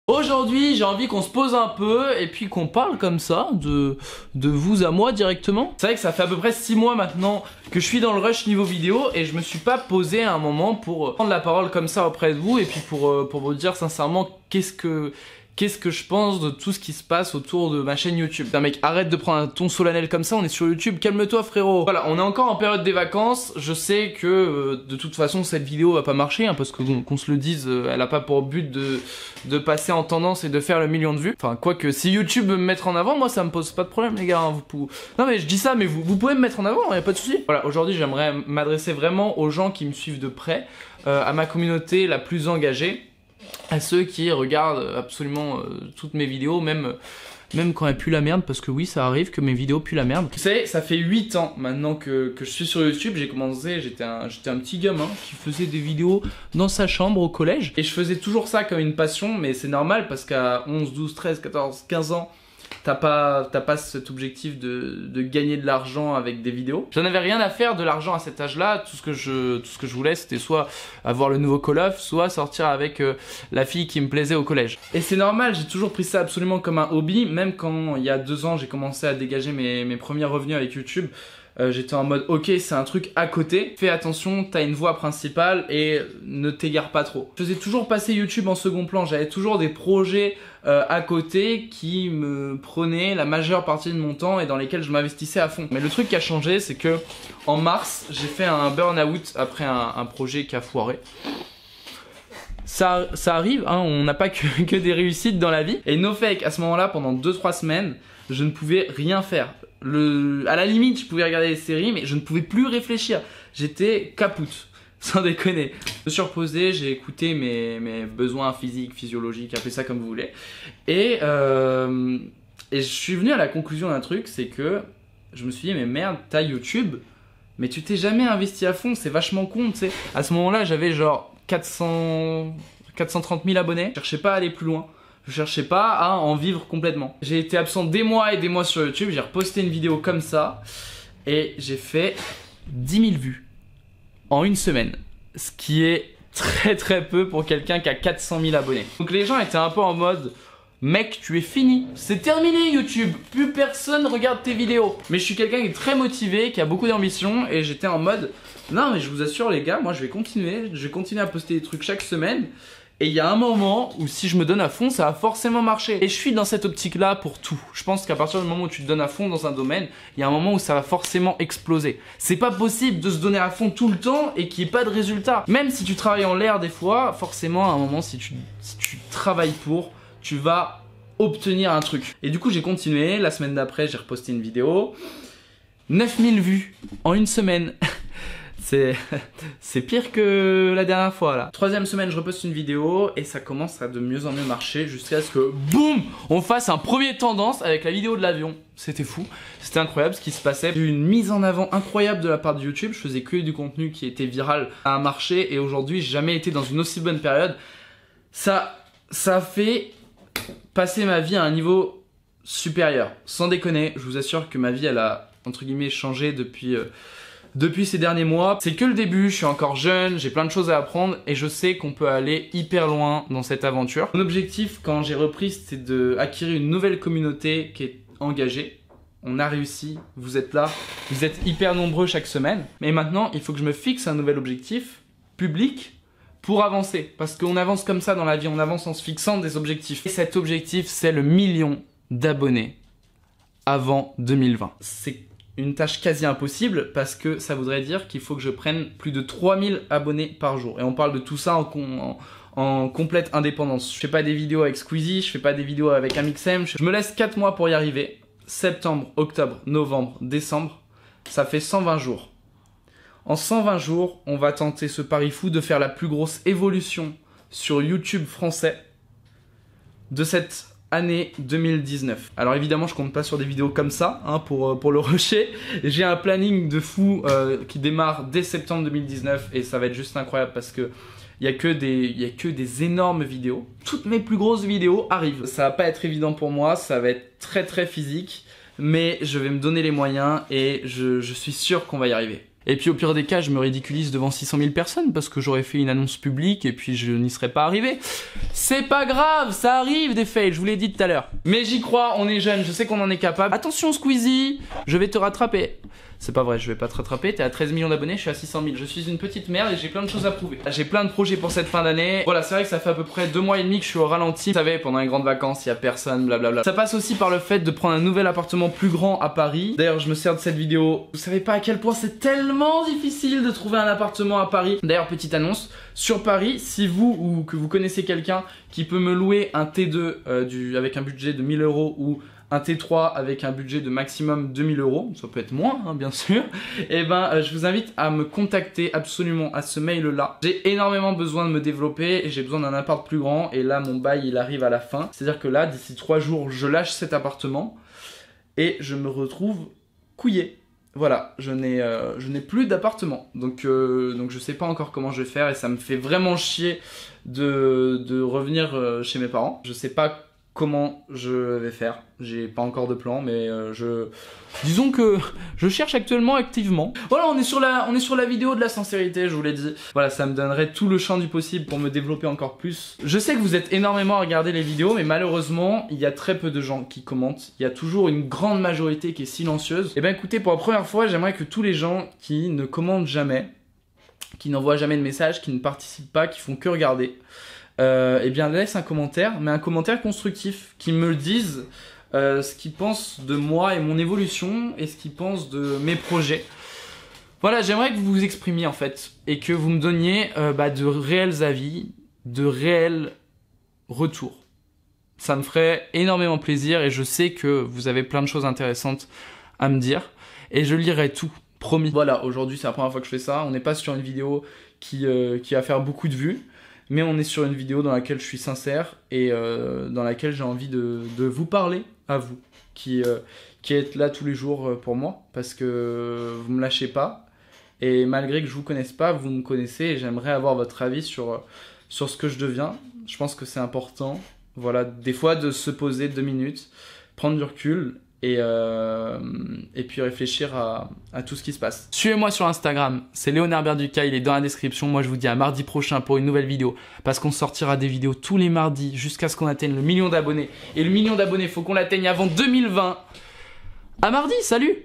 Aujourd'hui, j'ai envie qu'on se pose un peu et puis qu'on parle comme ça de vous à moi directement. C'est vrai que ça fait à peu près 6 mois maintenant que je suis dans le rush niveau vidéo et je me suis pas posé un moment pour prendre la parole comme ça auprès de vous et puis pour vous dire sincèrement qu'est-ce que je pense de tout ce qui se passe autour de ma chaîne YouTube. Putain mec, arrête de prendre un ton solennel comme ça, on est sur YouTube, calme-toi frérot. Voilà, on est encore en période des vacances, je sais que de toute façon cette vidéo va pas marcher, hein, parce que qu'on se le dise, elle a pas pour but de passer en tendance et de faire le million de vues. Enfin, quoique, si YouTube veut me mettre en avant, moi ça me pose pas de problème les gars, hein, Non mais je dis ça, mais vous pouvez me mettre en avant, y a pas de souci. Voilà, aujourd'hui j'aimerais m'adresser vraiment aux gens qui me suivent de près, à ma communauté la plus engagée, à ceux qui regardent absolument toutes mes vidéos, même quand elles puent la merde, parce que oui, ça arrive que mes vidéos puent la merde. Vous savez, ça fait 8 ans maintenant que je suis sur YouTube. J'ai commencé, j'étais un petit gamin qui faisait des vidéos dans sa chambre au collège. Et je faisais toujours ça comme une passion, mais c'est normal parce qu'à 11, 12, 13, 14, 15 ans, t'as pas cet objectif de gagner de l'argent avec des vidéos. J'en avais rien à faire de l'argent à cet âge-là. Tout ce que je voulais, c'était soit avoir le nouveau Call of, soit sortir avec la fille qui me plaisait au collège. Et c'est normal, j'ai toujours pris ça absolument comme un hobby. Même quand il y a 2 ans, j'ai commencé à dégager mes premiers revenus avec YouTube. J'étais en mode ok, c'est un truc à côté, fais attention, t'as une voie principale et ne t'égare pas trop. Je faisais toujours passer YouTube en second plan, j'avais toujours des projets à côté qui me prenaient la majeure partie de mon temps et dans lesquels je m'investissais à fond. Mais le truc qui a changé, c'est que en mars, j'ai fait un burn-out après un projet qui a foiré. Ça arrive, hein, on n'a pas que des réussites dans la vie. Et no fake, à ce moment-là, pendant 2-3 semaines, je ne pouvais rien faire. À la limite, je pouvais regarder des séries, mais je ne pouvais plus réfléchir. J'étais capoute, sans déconner. Je me suis reposé, j'ai écouté mes besoins physiques, physiologiques, appelez ça comme vous voulez. Et je suis venu à la conclusion d'un truc, c'est que je me suis dit, mais merde, t'as YouTube, mais tu t'es jamais investi à fond, c'est vachement con, tu sais. À ce moment-là, j'avais genre 430 000 abonnés. Je cherchais pas à aller plus loin. Je cherchais pas à en vivre complètement. J'ai été absent des mois et des mois sur YouTube. J'ai reposté une vidéo comme ça. Et j'ai fait 10 000 vues en une semaine. Ce qui est très peu pour quelqu'un qui a 400 000 abonnés. Donc les gens étaient un peu en mode... Mec, tu es fini. C'est terminé YouTube. Plus personne regarde tes vidéos. Mais je suis quelqu'un qui est très motivé, qui a beaucoup d'ambition. Et j'étais en mode... Non mais je vous assure les gars, moi je vais continuer. Je vais continuer à poster des trucs chaque semaine. Et il y a un moment où si je me donne à fond, ça va forcément marcher. Et je suis dans cette optique-là pour tout. Je pense qu'à partir du moment où tu te donnes à fond dans un domaine, il y a un moment où ça va forcément exploser. C'est pas possible de se donner à fond tout le temps et qu'il n'y ait pas de résultat. Même si tu travailles en l'air des fois, forcément à un moment, si tu travailles pour, tu vas obtenir un truc. Et du coup, j'ai continué. La semaine d'après, j'ai reposté une vidéo. 9000 vues en une semaine. C'est pire que la dernière fois là. 3e semaine, je reposte une vidéo et ça commence à de mieux en mieux marcher jusqu'à ce que boum, on fasse un premier tendance avec la vidéo de l'avion. C'était fou, c'était incroyable ce qui se passait. J'ai eu une mise en avant incroyable de la part de YouTube. Je faisais que du contenu qui était viral, ça a marché et aujourd'hui, j'ai jamais été dans une aussi bonne période. Ça a fait passer ma vie à un niveau supérieur. Sans déconner, je vous assure que ma vie, elle a entre guillemets changé depuis ces derniers mois. C'est que le début, je suis encore jeune, j'ai plein de choses à apprendre et je sais qu'on peut aller hyper loin dans cette aventure. Mon objectif quand j'ai repris, c'était d'acquérir une nouvelle communauté qui est engagée. On a réussi, vous êtes là, vous êtes hyper nombreux chaque semaine. Mais maintenant, il faut que je me fixe un nouvel objectif public pour avancer. Parce qu'on avance comme ça dans la vie, on avance en se fixant des objectifs. Et cet objectif, c'est le 1 million d'abonnés avant 2020. C'est une tâche quasi impossible parce que ça voudrait dire qu'il faut que je prenne plus de 3000 abonnés par jour. Et on parle de tout ça en complète indépendance. Je fais pas des vidéos avec Squeezie, je fais pas des vidéos avec Amixem. Je me laisse 4 mois pour y arriver. Septembre, octobre, novembre, décembre, ça fait 120 jours. En 120 jours, on va tenter ce pari fou de faire la plus grosse évolution sur YouTube français de cette année 2019. Alors évidemment, je compte pas sur des vidéos comme ça hein, pour le rusher. J'ai un planning de fou qui démarre dès septembre 2019 et ça va être juste incroyable parce que il y a que des énormes vidéos. Toutes mes plus grosses vidéos arrivent. Ça va pas être évident pour moi, ça va être très physique, mais je vais me donner les moyens et je suis sûr qu'on va y arriver. Et puis au pire des cas, je me ridiculise devant 600 000 personnes parce que j'aurais fait une annonce publique et puis je n'y serais pas arrivé. C'est pas grave, ça arrive des fails, je vous l'ai dit tout à l'heure. Mais j'y crois, on est jeune, je sais qu'on en est capable. Attention Squeezie, je vais te rattraper. C'est pas vrai, je vais pas te rattraper, t'es à 13 millions d'abonnés, je suis à 600 000. Je suis une petite merde et j'ai plein de choses à prouver. J'ai plein de projets pour cette fin d'année. Voilà, c'est vrai que ça fait à peu près 2 mois et demi que je suis au ralenti. Vous savez, pendant les grandes vacances, il y a personne, blablabla. Ça passe aussi par le fait de prendre un nouvel appartement plus grand à Paris. D'ailleurs, je me sers de cette vidéo. Vous savez pas à quel point c'est tellement difficile de trouver un appartement à Paris. D'ailleurs, petite annonce, sur Paris, si vous ou que vous connaissez quelqu'un qui peut me louer un T2 avec un budget de 1000 € ou un T3 avec un budget de maximum 2000 €, ça peut être moins hein, bien sûr, et ben je vous invite à me contacter absolument à ce mail là. J'ai énormément besoin de me développer et j'ai besoin d'un appart plus grand et là mon bail il arrive à la fin. C'est à dire que là d'ici 3 jours je lâche cet appartement et je me retrouve couillé. Voilà, je n'ai plus d'appartement, donc je sais pas encore comment je vais faire et ça me fait vraiment chier de revenir chez mes parents. Je sais pas comment je vais faire, j'ai pas encore de plan mais disons que je cherche actuellement activement. Voilà, on est sur la vidéo de la sincérité, je vous l'ai dit. Voilà, ça me donnerait tout le champ du possible pour me développer encore plus. Je sais que vous êtes énormément à regarder les vidéos mais malheureusement il y a très peu de gens qui commentent. Il y a toujours une grande majorité qui est silencieuse. Et ben écoutez, pour la première fois j'aimerais que tous les gens qui ne commentent jamais, qui n'envoient jamais de messages, qui ne participent pas, qui font que regarder, eh bien laisse un commentaire, mais un commentaire constructif, qui me dise ce qu'ils pensent de moi et mon évolution et ce qu'ils pensent de mes projets. Voilà, j'aimerais que vous vous exprimiez en fait et que vous me donniez de réels avis, de réels retours. Ça me ferait énormément plaisir et je sais que vous avez plein de choses intéressantes à me dire et je lirai tout, promis. Voilà, aujourd'hui c'est la première fois que je fais ça, on n'est pas sur une vidéo qui va faire beaucoup de vues. Mais on est sur une vidéo dans laquelle je suis sincère et dans laquelle j'ai envie de vous parler, à vous, qui êtes là tous les jours pour moi, parce que vous me lâchez pas. Et malgré que je vous connaisse pas, vous me connaissez et j'aimerais avoir votre avis sur ce que je deviens. Je pense que c'est important, voilà, des fois de se poser 2 minutes, prendre du recul et puis réfléchir à tout ce qui se passe. Suivez-moi sur Instagram, c'est Léonard Berduca, il est dans la description. Moi je vous dis à mardi prochain pour une nouvelle vidéo, parce qu'on sortira des vidéos tous les mardis jusqu'à ce qu'on atteigne le 1 000 000 d'abonnés. Et le 1 000 000 d'abonnés, faut qu'on l'atteigne avant 2020. À mardi, salut!